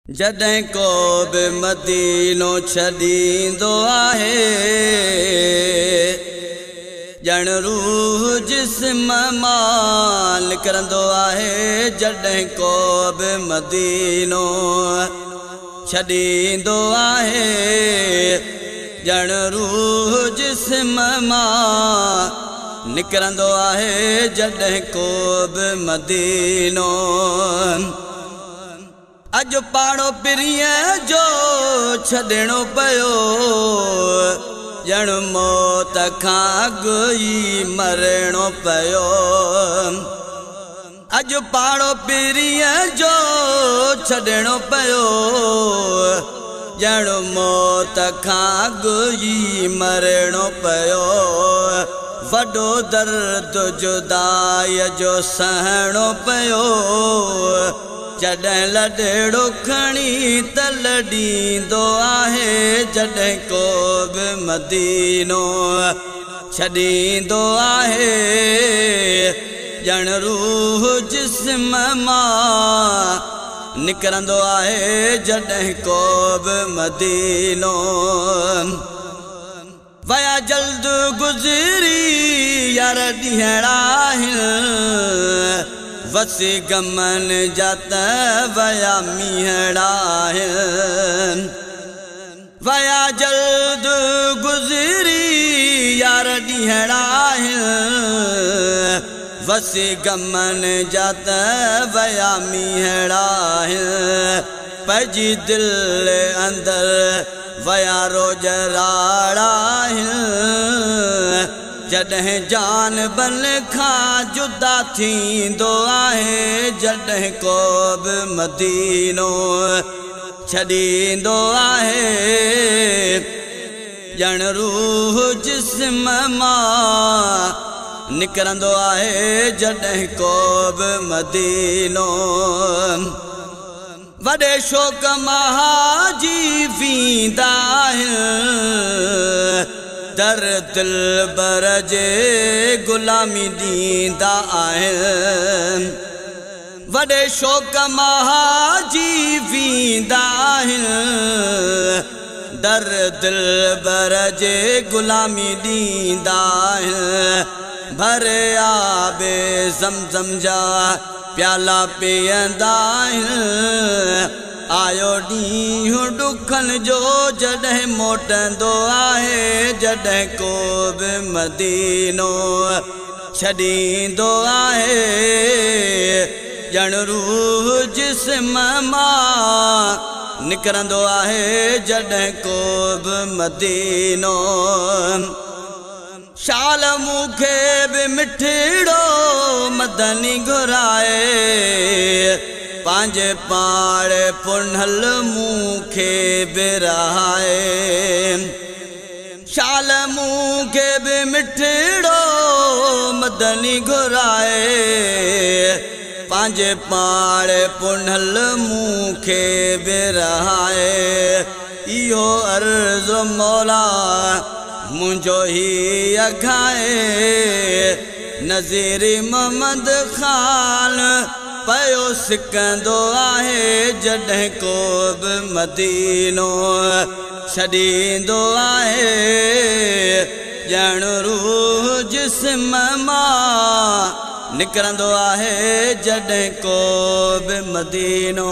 जॾहिं को बि मदीनो छॾींदो आहे ॼण रूह जिस्म मां निकिरंदो आहे। जॾहिं को बि मदीनो छॾींदो आहे ॼण रूह जिस्म मां निकिरंदो आहे। जॾहिं को बि मदीनो अॼु पाड़ो पिरीअ जो छॾणो पियो ॼण मौत खां अॻु ई मरणो पियो। अॼु पाड़ो पिरीअ जो छॾणो पियो ॼण मौत खां अॻु ई मरणो पियो। वॾो दर्द जुदाईअ जो सहणो पियो जॾहिं लॾेड़ो खणी त लॾींदो आहे। जॾहिं को बि मदीनो छॾींदो आहे ॼण रूह जिस्म मां निकिरंदो आहे। जॾहिं को बि मदीनो वया जल्द गुज़री यार ॾींहं आहिनि वसी गमन जात वया मीहड़ा आहिनि। वया जल्द गुज़री यार ॾींहं आहिनि वसी गमन जात वया मीहड़ा आहिनि। पंहिंजी दिलि अंदरि वया रोज राड़ा आहिनि। जॾहिं जान बन खां जुदा थींदो आहे जॾहिं को बि मदीनो छॾींदो आहे ॼण रूह जिस्म मां निकिरंदो आहे। जॾहिं को बि मदीनो वॾे शोक महाजी वेंदा आहिनि दर दिलबर जे गुलामी ॾींदा आहिनि। वॾे शोक महाजी वेंदा आहिनि दर दिलबर जे गुलामी ॾींदा आहिनि। भरे आबे ज़मज़म जा प्याला पीअंदा आहिनि। आयो ॾींहुं ॾुखनि जो जॾहिं मोटंदो आहे जॾहिं को बि मदीनो छॾींदो आहे ॼण रूह जिस्म मां निकिरंदो आहे। जॾहिं को बि मदीनो शाल मूंखे बि मिठड़ो मदनी घुराए पंहिंजे पाड़े पुनल मूंखे बि रहाए। शाल मूंखे बि मिठड़ो मदनी घुराए पंहिंजे पाड़े पुनल मूंखे बि रहाए। इहो अर्ज़ मौला मुंहिंजो ही अघाए नज़ीर मोहम्मद ख़ान पयो सिकंदो आहे जॾहिं को बि मदीनो छॾींदो आहे ॼण रूह जिस्म मां निकिरंदो आहे। जॾहिं को बि मदीनो